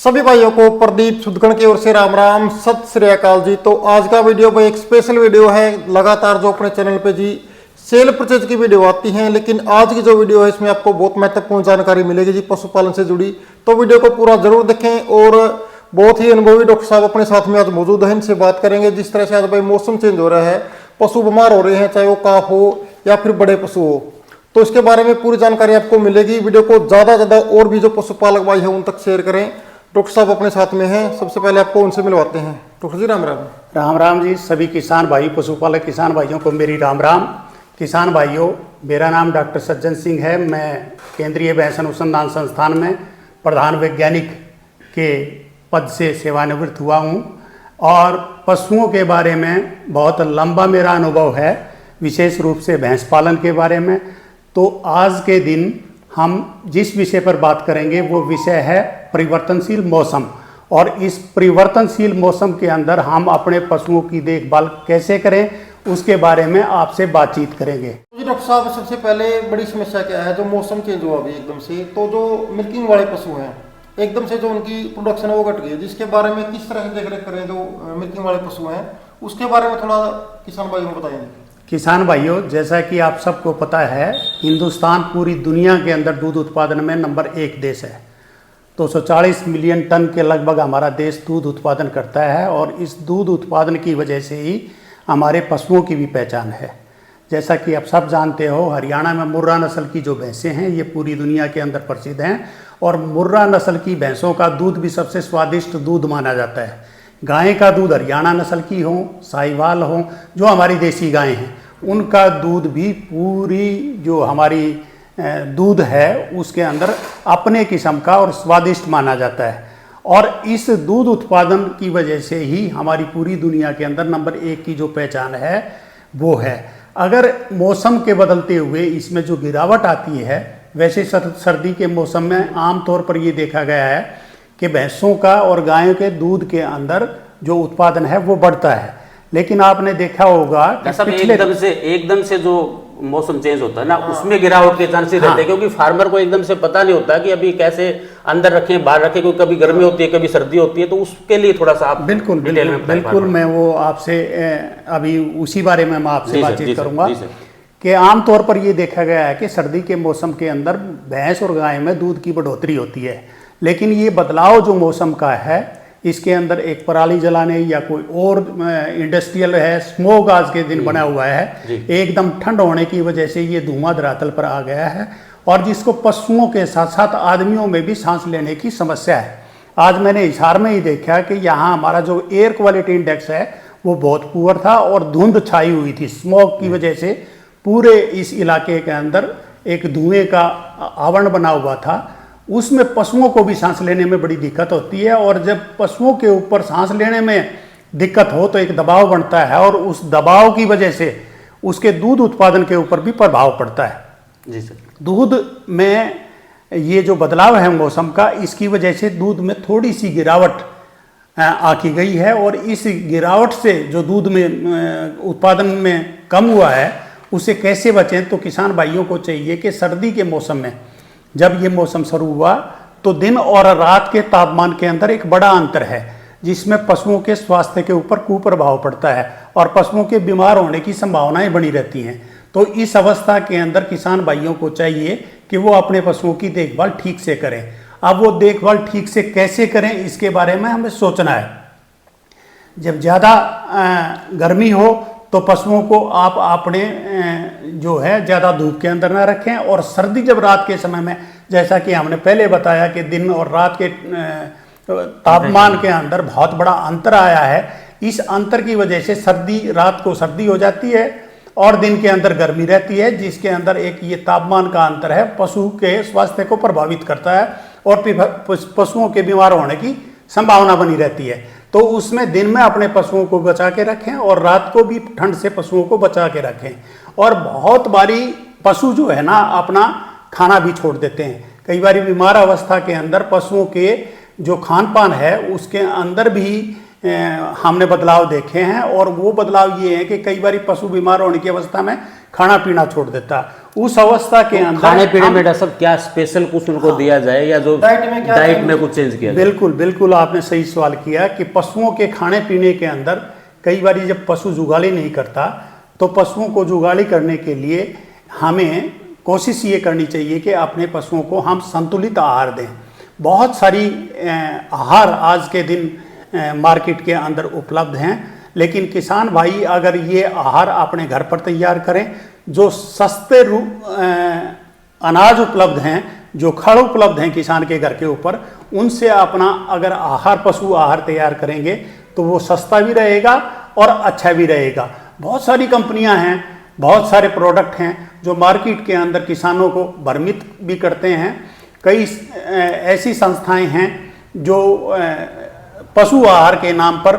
सभी भाइयों को प्रदीप सुदगण की ओर से राम राम, सत श्री अकाल जी। तो आज का वीडियो भाई एक स्पेशल वीडियो है। लगातार जो अपने चैनल पे जी सेल परचेज की वीडियो आती हैं, लेकिन आज की जो वीडियो है इसमें आपको बहुत महत्वपूर्ण जानकारी मिलेगी जी पशुपालन से जुड़ी। तो वीडियो को पूरा जरूर देखें और बहुत ही अनुभवी डॉक्टर साहब अपने साथ में आज मौजूद हैं, इनसे बात करेंगे। जिस तरह से आज भाई मौसम चेंज हो रहा है, पशु बीमार हो रहे हैं, चाहे वो काफ हो या फिर बड़े पशु हो, तो इसके बारे में पूरी जानकारी आपको मिलेगी। वीडियो को ज़्यादा और भी जो पशुपालक भाई है उन तक शेयर करें। डॉक्टर साहब अपने साथ में हैं, सबसे पहले आपको उनसे मिलवाते हैं। डॉक्टर जी राम राम। राम राम जी। सभी किसान भाई, पशुपालक किसान भाइयों को मेरी राम राम। किसान भाइयों, मेरा नाम डॉक्टर सज्जन सिंह है। मैं केंद्रीय भैंस अनुसंधान संस्थान में प्रधान वैज्ञानिक के पद से सेवानिवृत्त हुआ हूँ और पशुओं के बारे में बहुत लंबा मेरा अनुभव है, विशेष रूप से भैंस पालन के बारे में। तो आज के दिन हम जिस विषय पर बात करेंगे वो विषय है परिवर्तनशील मौसम, और इस परिवर्तनशील मौसम के अंदर हम अपने पशुओं की देखभाल कैसे करें उसके बारे में आपसे बातचीत करेंगे। जी डॉक्टर साहब, सबसे पहले बड़ी समस्या क्या है? जो मौसम चेंज हुआ अभी एकदम से, तो जो मिल्किंग वाले पशु हैं एकदम से जो उनकी प्रोडक्शन है वो घट गई, जिसके बारे में किस तरह से देख रेख करें जो मिल्किंग वाले पशु हैं, उसके बारे में थोड़ा किसान भाइयों को बताएंगे। किसान भाइयों, जैसा कि आप सबको पता है, हिंदुस्तान पूरी दुनिया के अंदर दूध उत्पादन में नंबर 1 देश है। 240 मिलियन टन के लगभग हमारा देश दूध उत्पादन करता है और इस दूध उत्पादन की वजह से ही हमारे पशुओं की भी पहचान है। जैसा कि आप सब जानते हो, हरियाणा में मुर्रा नस्ल की जो भैंसें हैं ये पूरी दुनिया के अंदर प्रसिद्ध हैं और मुर्रा नस्ल की भैंसों का दूध भी सबसे स्वादिष्ट दूध माना जाता है। गाय का दूध हरियाणा नस्ल की हो, साहिवाल हो, जो हमारी देसी गायें हैं, उनका दूध भी पूरी जो हमारी दूध है उसके अंदर अपने किस्म का और स्वादिष्ट माना जाता है। और इस दूध उत्पादन की वजह से ही हमारी पूरी दुनिया के अंदर नंबर 1 की जो पहचान है वो है। अगर मौसम के बदलते हुए इसमें जो गिरावट आती है, वैसे सर्दी के मौसम में आमतौर पर ये देखा गया है कि भैंसों का और गायों के दूध के अंदर जो उत्पादन है वो बढ़ता है। लेकिन आपने देखा होगा कि एकदम से जो मौसम चेंज होता है ना, उसमें गिरावट के चांसेस रहते हैं, क्योंकि फार्मर को एकदम से पता नहीं होता कि अभी कैसे अंदर रखें बाहर रखें, क्योंकि कभी गर्मी होती है कभी सर्दी होती है। तो उसके लिए थोड़ा सा आप बिल्कुल मैं वो आपसे अभी उसी बारे में मैं आपसे बातचीत करूंगा कि आमतौर पर ये देखा गया है कि सर्दी के मौसम के अंदर भैंस और गाय में दूध की बढ़ोतरी होती है। लेकिन ये बदलाव जो मौसम का है, इसके अंदर एक पराली जलाने या कोई और इंडस्ट्रियल है, स्मोक आज के दिन बना हुआ है, एकदम ठंड होने की वजह से ये धुआं धरातल पर आ गया है और जिसको पशुओं के साथ साथ आदमियों में भी सांस लेने की समस्या है। आज मैंने हिसार में ही देखा कि यहाँ हमारा जो एयर क्वालिटी इंडेक्स है वो बहुत पुअर था और धुंध छाई हुई थी। स्मोक की वजह से पूरे इस इलाके के अंदर एक धुएं का आवरण बना हुआ था, उसमें पशुओं को भी सांस लेने में बड़ी दिक्कत होती है। और जब पशुओं के ऊपर सांस लेने में दिक्कत हो तो एक दबाव बनता है और उस दबाव की वजह से उसके दूध उत्पादन के ऊपर भी प्रभाव पड़ता है। जी सर। दूध में ये जो बदलाव है मौसम का, इसकी वजह से दूध में थोड़ी सी गिरावट आकी गई है और इस गिरावट से जो दूध में उत्पादन में कम हुआ है उसे कैसे बचें। तो किसान भाइयों को चाहिए कि सर्दी के मौसम में जब ये मौसम शुरू हुआ तो दिन और रात के तापमान के अंदर एक बड़ा अंतर है, जिसमें पशुओं के स्वास्थ्य के ऊपर कुप्रभाव पड़ता है और पशुओं के बीमार होने की संभावनाएं बनी रहती हैं। तो इस अवस्था के अंदर किसान भाइयों को चाहिए कि वो अपने पशुओं की देखभाल ठीक से करें। अब वो देखभाल ठीक से कैसे करें इसके बारे में हमें सोचना है। जब ज़्यादा गर्मी हो तो पशुओं को आप अपने जो है ज़्यादा धूप के अंदर ना रखें, और सर्दी जब रात के समय में, जैसा कि हमने पहले बताया कि दिन और रात के तापमान के अंदर बहुत बड़ा अंतर आया है, इस अंतर की वजह से सर्दी रात को सर्दी हो जाती है और दिन के अंदर गर्मी रहती है, जिसके अंदर एक ये तापमान का अंतर है पशु के स्वास्थ्य को प्रभावित करता है और पशुओं के बीमार होने की संभावना बनी रहती है। तो उसमें दिन में अपने पशुओं को बचा के रखें और रात को भी ठंड से पशुओं को बचा के रखें। और बहुत बारी पशु जो है ना अपना खाना भी छोड़ देते हैं। कई बार बीमार अवस्था के अंदर पशुओं के जो खान पान है उसके अंदर भी हमने बदलाव देखे हैं, और वो बदलाव ये है कि कई बार पशु बीमार होने की अवस्था में खाना पीना छोड़ देता है। उस अवस्था के अंदर खाने पीने में डॉक्टर साहब क्या स्पेशल कुछ उनको दिया जाए, या जो डाइट में कुछ चेंज किया जाए? बिल्कुल बिल्कुल, आपने सही सवाल किया कि पशुओं के खाने पीने के अंदर कई बार जब पशु जुगाली नहीं करता तो पशुओं को जुगाली करने के लिए हमें कोशिश ये करनी चाहिए कि अपने पशुओं को हम संतुलित आहार दें। बहुत सारी आहार आज के दिन मार्केट के अंदर उपलब्ध हैं, लेकिन किसान भाई अगर ये आहार अपने घर पर तैयार करें, जो सस्ते अनाज उपलब्ध हैं, जो खड़ उपलब्ध हैं किसान के घर के ऊपर, उनसे अपना अगर आहार पशु आहार तैयार करेंगे तो वो सस्ता भी रहेगा और अच्छा भी रहेगा। बहुत सारी कंपनियां हैं, बहुत सारे प्रोडक्ट हैं जो मार्केट के अंदर किसानों को भ्रमित भी करते हैं। कई ऐसी संस्थाएं हैं जो पशु आहार के नाम पर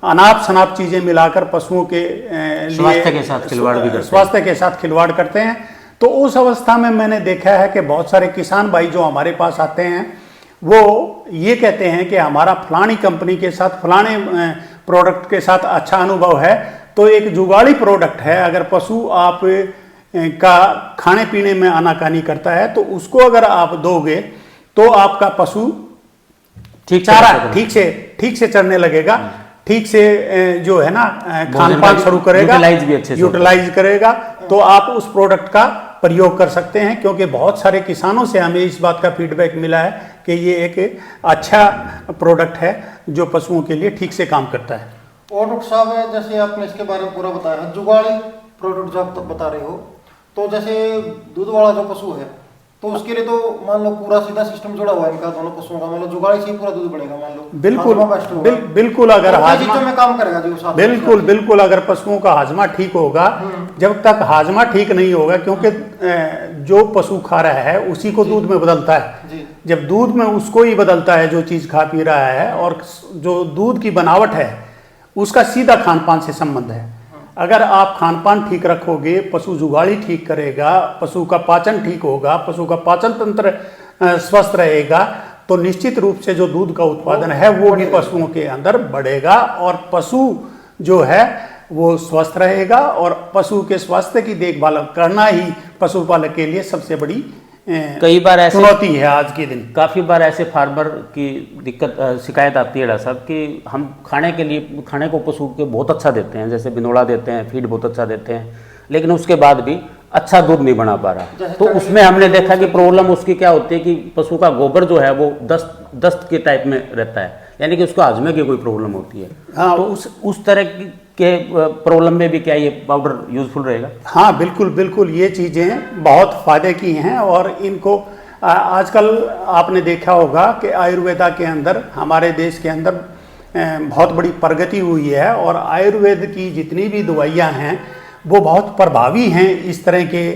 अनाप शनाप चीज़ें मिलाकर पशुओं के लिए स्वास्थ्य के साथ खिलवाड़ भी करते हैं। स्वास्थ्य के साथ खिलवाड़ करते हैं। तो उस अवस्था में मैंने देखा है कि बहुत सारे किसान भाई जो हमारे पास आते हैं वो ये कहते हैं कि हमारा फलानी कंपनी के साथ फलाने प्रोडक्ट के साथ अच्छा अनुभव है। तो एक जुगाड़ी प्रोडक्ट है, अगर पशु आप का खाने पीने में आनाकानी करता है तो उसको अगर आप दोगे तो आपका पशु चारा ठीक से चरने लगेगा, ठीक से जो है ना खान पान शुरू करेगा, यूटिलाइज करेगा। तो आप उस प्रोडक्ट का प्रयोग कर सकते हैं, क्योंकि बहुत सारे किसानों से हमें इस बात का फीडबैक मिला है कि ये एक अच्छा प्रोडक्ट है जो पशुओं के लिए ठीक से काम करता है। और डॉक्टर साहब, जैसे आपने इसके बारे में पूरा बताया है, जुगाड़ी प्रोडक्ट जो आप बता रहे हो, तो जैसे दूध वाला जो पशु है तो उसके लिए तो मान लो पूरा सीधा सिस्टम जुड़ा हुआ है इनका दोनों पशुओं का, मान लो जुगाड़ी से ही पूरा दूध बढ़ेगा, मान लो बिल्कुल अगर हाजमा में काम करेगा जो साथ बिल्कुल अगर पशुओं का हाजमा ठीक होगा, जब तक हाजमा ठीक नहीं होगा, क्योंकि जो पशु खा रहा है उसी को दूध में बदलता है। जब दूध में उसको ही बदलता है जो चीज खा पी रहा है, और जो दूध की बनावट है उसका सीधा खान पान से संबंध है। अगर आप खान पान ठीक रखोगे, पशु जुगाड़ी ठीक करेगा, पशु का पाचन ठीक होगा, पशु का पाचन तंत्र स्वस्थ रहेगा, तो निश्चित रूप से जो दूध का उत्पादन है वो भी पशुओं के अंदर बढ़ेगा और पशु जो है वो स्वस्थ रहेगा। और पशु के स्वास्थ्य की देखभाल करना ही पशुपालक के लिए सबसे बड़ी कई बार ऐसे चुनौती है आज के दिन। काफ़ी बार ऐसे फार्मर की दिक्कत शिकायत आती है डॉक्टर साहब कि हम खाने को पशु के बहुत अच्छा देते हैं, जैसे बिनोड़ा देते हैं, फीड बहुत अच्छा देते हैं, लेकिन उसके बाद भी अच्छा दूध नहीं बना पा रहा। तो उसमें हमने देखा कि प्रॉब्लम उसकी क्या होती है कि पशु का गोबर जो है वो दस्त के टाइप में रहता है, यानी कि उसको हाजमे की कोई प्रॉब्लम होती है। हाँ, तो उस तरह के प्रॉब्लम में भी क्या ये पाउडर यूजफुल रहेगा? हाँ बिल्कुल, ये चीज़ें बहुत फ़ायदे की हैं और इनको आजकल आपने देखा होगा कि आयुर्वेदा के अंदर हमारे देश के अंदर बहुत बड़ी प्रगति हुई है, और आयुर्वेद की जितनी भी दवाइयाँ हैं वो बहुत प्रभावी हैं इस तरह के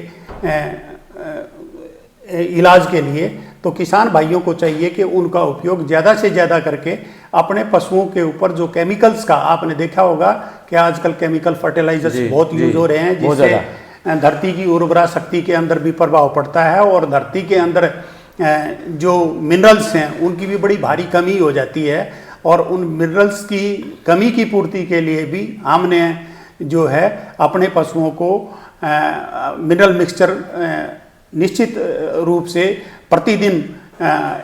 इलाज के लिए। तो किसान भाइयों को चाहिए कि उनका उपयोग ज़्यादा से ज़्यादा करके अपने पशुओं के ऊपर जो केमिकल्स का, आपने देखा होगा कि आजकल केमिकल फर्टिलाइजर्स बहुत यूज हो रहे हैं, जिससे धरती की उर्वरा शक्ति के अंदर भी प्रभाव पड़ता है और धरती के अंदर जो मिनरल्स हैं उनकी भी बड़ी भारी कमी हो जाती है। और उन मिनरल्स की कमी की पूर्ति के लिए भी हमने जो है अपने पशुओं को मिनरल मिक्सचर निश्चित रूप से प्रतिदिन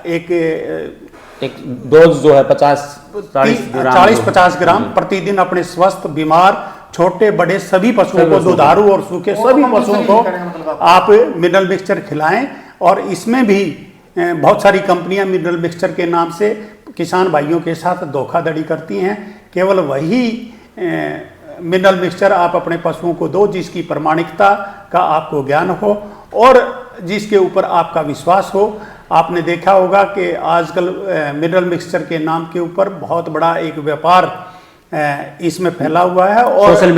एक डोज जो है 40-50 ग्राम प्रतिदिन अपने स्वस्थ, बीमार, छोटे बड़े सभी पशुओं को, दुधारू और सूखे सभी पशुओं को आप मिनरल मिक्सचर खिलाएं। और इसमें भी बहुत सारी कंपनियां मिनरल मिक्सचर के नाम से किसान भाइयों के साथ धोखाधड़ी करती हैं। केवल वही मिनरल मिक्सचर आप अपने पशुओं को दो जिसकी प्रमाणिकता का आपको ज्ञान हो और जिसके ऊपर आपका विश्वास हो। आपने देखा होगा कि आजकल मिनरल मिक्सचर के नाम के ऊपर बहुत बड़ा एक व्यापार इसमें फैला हुआ है, और सोशल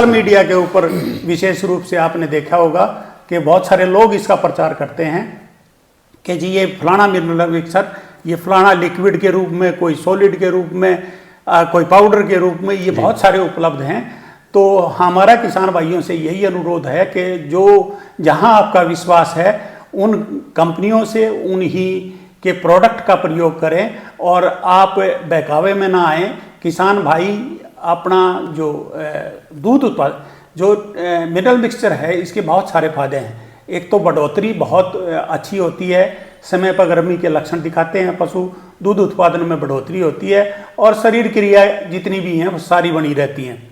मीडिया के ऊपर विशेष रूप से आपने देखा होगा कि बहुत सारे लोग इसका प्रचार करते हैं कि जी ये फलाना मिनरल मिक्सचर, ये फलाना लिक्विड के रूप में, कोई सॉलिड के रूप में, कोई पाउडर के रूप में, ये बहुत सारे उपलब्ध हैं। तो हमारा किसान भाइयों से यही अनुरोध है कि जो जहां आपका विश्वास है उन कंपनियों से उन्हीं के प्रोडक्ट का प्रयोग करें और आप बहकावे में ना आए। किसान भाई अपना जो दूध उत्पादन, जो मिनरल मिक्सचर है, इसके बहुत सारे फायदे हैं। एक तो बढ़ोतरी बहुत अच्छी होती है, समय पर गर्मी के लक्षण दिखाते हैं पशु, दूध उत्पादन में बढ़ोतरी होती है और शरीर क्रिया जितनी भी हैं वो सारी बनी रहती हैं।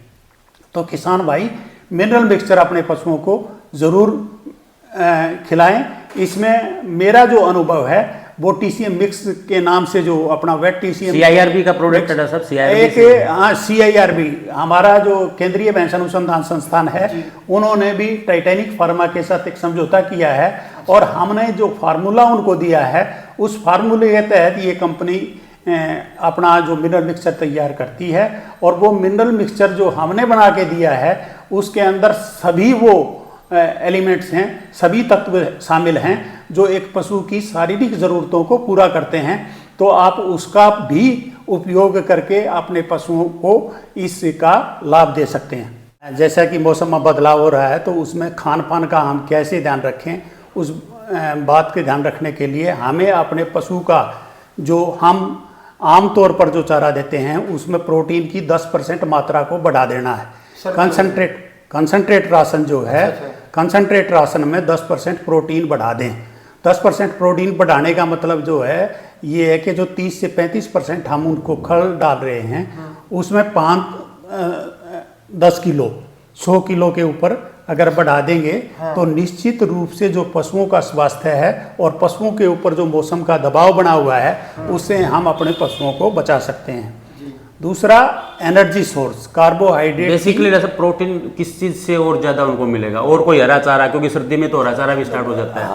तो किसान भाई मिनरल मिक्सचर अपने पशुओं को ज़रूर खिलाएं। इसमें मेरा जो अनुभव है वो टीसीएम मिक्स के नाम से जो अपना वेट टीसीएम CIRB का प्रोडक्ट है सर, एक हाँ CIRB हमारा जो केंद्रीय भैंस अनुसंधान संस्थान है, उन्होंने भी टाइटैनिक फार्मा के साथ एक समझौता किया है और हमने जो फार्मूला उनको दिया है उस फार्मूले के तहत ये कंपनी अपना जो मिनरल मिक्सचर तैयार करती है। और वो मिनरल मिक्सचर जो हमने बना के दिया है उसके अंदर सभी वो एलिमेंट्स हैं, सभी तत्व शामिल हैं जो एक पशु की शारीरिक ज़रूरतों को पूरा करते हैं। तो आप उसका भी उपयोग करके अपने पशुओं को इसका लाभ दे सकते हैं। जैसा कि मौसम में बदलाव हो रहा है तो उसमें खान पान का हम कैसे ध्यान रखें, उस बात के ध्यान रखने के लिए हमें अपने पशु का जो हम आमतौर पर जो चारा देते हैं उसमें प्रोटीन की 10% मात्रा को बढ़ा देना है। कंसंट्रेट राशन जो है, कंसंट्रेट राशन में 10% प्रोटीन बढ़ा दें। 10% प्रोटीन बढ़ाने का मतलब जो है ये है कि जो 30 से 35% हम उनको खल डाल रहे हैं उसमें 10 किलो 100 किलो के ऊपर अगर बढ़ा देंगे तो निश्चित रूप से जो पशुओं का स्वास्थ्य है और पशुओं के ऊपर जो मौसम का दबाव बना हुआ है उससे हम अपने पशुओं को बचा सकते हैं। दूसरा एनर्जी सोर्स, कार्बोहाइड्रेट। बेसिकली जैसे प्रोटीन किस चीज से और ज्यादा उनको मिलेगा? और कोई हरा चारा, क्योंकि सर्दी में तो हरा चारा भी स्टार्ट हो जाता है।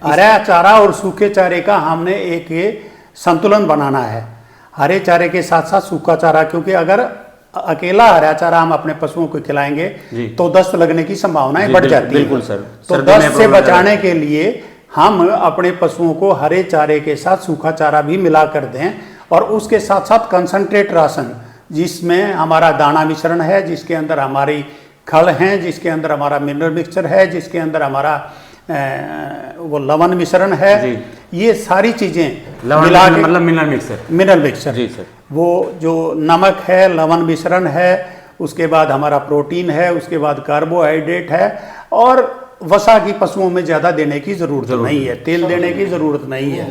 हरा चारा और सूखे चारे का हमने एक संतुलन बनाना है। हरे चारे के साथ साथ सूखा चारा, क्योंकि अगर अकेला हरा चारा हम अपने पशुओं को खिलाएंगे तो दस्त लगने की संभावनाएं बढ़ जाती है। बिल्कुल सर। तो दस्त से बचाने के लिए हम अपने पशुओं को हरे चारे के साथ सूखा चारा भी मिला कर दें और उसके साथ साथ कंसंट्रेट राशन जिसमें हमारा दाना मिश्रण है, जिसके अंदर हमारी खल हैं, जिसके अंदर हमारा मिनरल मिक्सचर है, जिसके अंदर हमारा वो लवण मिश्रण है, ये सारी चीजें मिला के मतलब मिनरल मिक्सचर जी सर। वो जो नमक है, लवण मिश्रण है, उसके बाद हमारा प्रोटीन है, उसके बाद कार्बोहाइड्रेट है और वसा की पशुओं में ज़्यादा देने की ज़रूरत नहीं है, तेल देने की ज़रूरत नहीं है।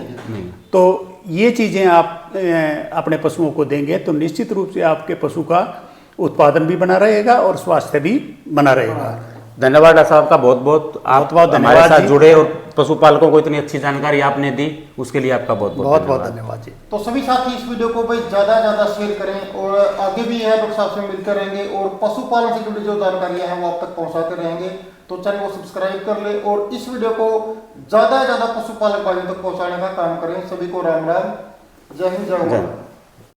तो ये चीज़ें आप अपने पशुओं को देंगे तो निश्चित रूप से आपके पशु का उत्पादन भी बना रहेगा और स्वास्थ्य भी बना रहेगा। धन्यवाद डॉक्टर साहब का बहुत बहुत। आप हमारे साथ जुड़े और पशुपालकों को इतनी अच्छी जानकारी आपने दी, उसके लिए आपका बहुत बहुत धन्यवाद जी। तो सभी साथी इस वीडियो को भाई ज़्यादा से ज़्यादा शेयर करें और आगे भी है डॉक्टर साहब से मिलते रहेंगे और पशुपालन से जुड़ी जो जानकारियाँ हैं वो आप तक पहुँचाते रहेंगे। तो चैनल को सब्सक्राइब कर ले और इस वीडियो को ज़्यादा से ज़्यादा पशुपालक भाइयों तक पहुँचाने का काम करें। सभी को राम राम, जय हिंद, जय भारत।